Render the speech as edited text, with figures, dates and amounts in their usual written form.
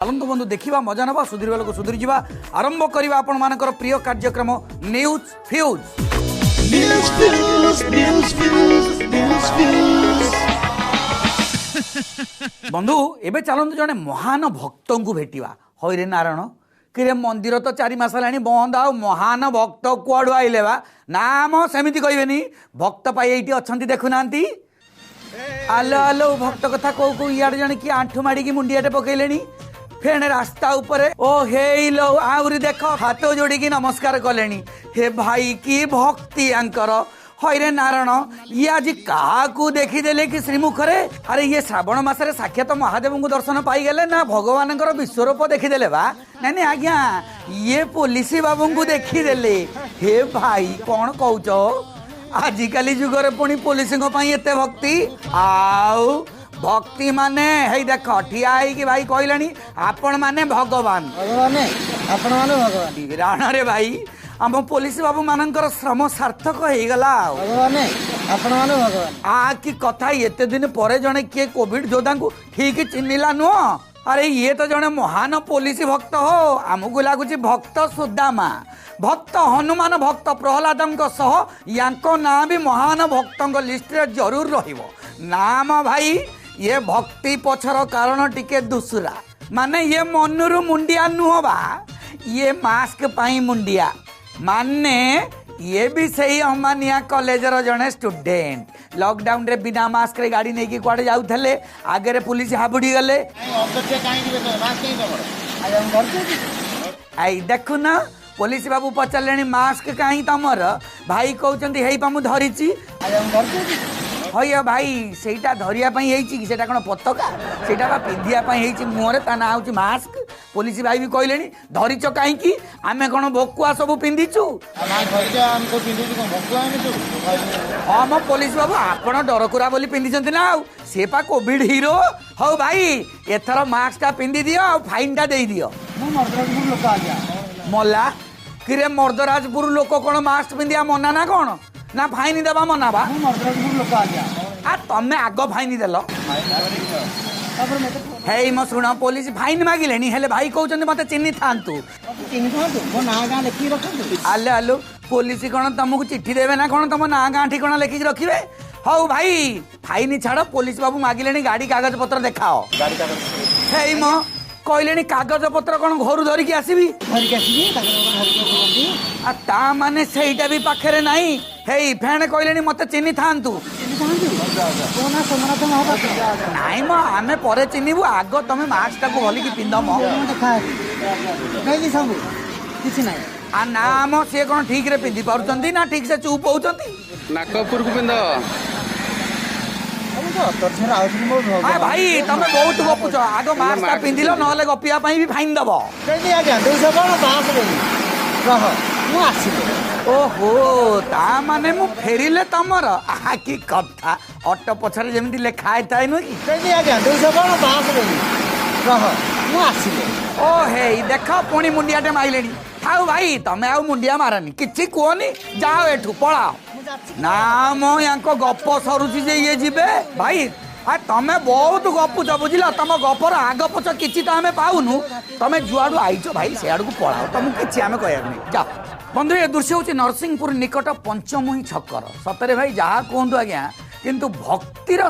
चलतु बंधु देखा मजा ना सुधीर बेलू सुधीर जा आरंभ करवा आपण मानकर प्रिय कार्यक्रम न्यूज फ्यूज। बंधु एबे चलतु जड़े महान भक्त को भेटा हईरे नारायण कि मंदिर तो 4 मास है बंद आ महान भक्त कुआड़ू आइले बा नाम सेमती कहबेनी भक्त पाई ये अच्छा देखुना आलो आलो भक्त कथा कौ कौ इे जन कि आंठू माड़ी मुंडियाटे पकईले फेण रास्ता उपरे ओ हे लो आहरी देख हाथ जोड़ी नमस्कार कले हे भाई की भक्ति आंकर हईरे नारायण ये आज क्या देखीदे कि श्रीमुखरे अरे ये श्रावण मासरे साक्षात महादेव को दर्शन पाईगले ना भगवान विश्वरूप देखीदे बा नहीं आज्ञा ये पुलिस बाबू को देखीदे हे भाई कौन कौच आजिकाली जुगरे पुणी पुलिस एते भक्ति आउ भक्ति माने हे देख ठिया कि भाई कहलानी आपण माने भगवान भगवान राण रे भाई आम पुलिस बाबू मानकर श्रम सार्थक हो गला आ कि कथा एते दिन पर जड़े किए कोविड योद्धा को ठीक चिन्हला नुह अरे ये तो जड़े महान पुलिस भक्त हो आमको लगुच भक्त सुदामा भक्त हनुमान भक्त प्रहलाद या ना भी महान भक्त लिस्ट रे जरूर रहिबो नाम भाई ये भक्ति पछर कारण टिके दूसरा माने ये मनरु मुंडिया नुह बा ये मास्क पाई मुंडिया माने ये भी सही अमानिया कॉलेज जड़े स्टूडेंट लॉकडाउन रे बिना मास्क रे गाड़ी नहीं कि कुआडे जाउथले आगे रे पुलिस हाबुड़ी गले आई देखु ना पुलिस बाबू पचारे मास्क कहीं तमर भाई कहते हे मु धरी हय भाई सेटा धरिया सेटा कौन पताका सेटा बा पिंधिया मुहरे ता ना हूँ मास्क पुलिस भाई भी कहले धरीच कहीं आमे कौन भकुआ सब पिंधिचु हाँ मो पुलिस बाबू आपण डरकुरा बोली पिंधि ना से पा कोविड हीरो हौ भाई एथर मास्क टा पिंधि दियो फाइन टा दे दियो मला कि मर्दराजपुर लोक कौन मास्क पिंधिया मना ना कौन ना फाइन देवा मना बा आ तमे आग फाइन देल हे मो शुण पुलिस फाइन मागिले हेले भाई कहते मत चिन्ही था आलो आलो पुलिस कौन तुमको चिट्ठी देवे ना कौन तुम ना गाँ ठिकाना लिखिक रखिए हौ भाई फाइन छाड़ पुलिस बाबू मागिले गाड़ी कागज पत्र देखाओ हे मो कहले कागज पत्र कौन घर धरिकी आसबि ता माने सेटा भी पाखे नहीं हे फेण कहले मत चिन्ही था नाई मो आमे पर चिन्हबू आग तुम मास्क टाक भलिकी पिंध आ ना मो सी कौन ठीक रे पिंधि पारुचंती ना ठीक से चुप होउचंती नाकपुर को पिंध भाई तुम बहुत गपुच आग मास्क पिंधिल ना गपिया भी फाइन दब ओहो ता माने मु फेरिले तमर आ की कथा ऑटो पछरे जेमती लेखाय थाय नु की ओ हे देखो पुणी मुंडियाटे माइलेनी थाउ भाई तमे आउ मुंडिया मारनी किछि कोनी जाओ एठू पळाओ ना मो यांको गप सरुची जे ये जिबे भाई आ तमे बहुत गपुच बुझिल तुम गपर आग पछ किछि तो आमे पाउनु तमे जुआडू आइछ भाई से आडू पळाओ तुम किछि आमे कहयार नै जाओ बंधु ये दृश्य हूँ नरसिंहपुर निकट पंचमुही छकर सतरे भाई जहाँ कहतु आज्ञा किंतु भक्तिर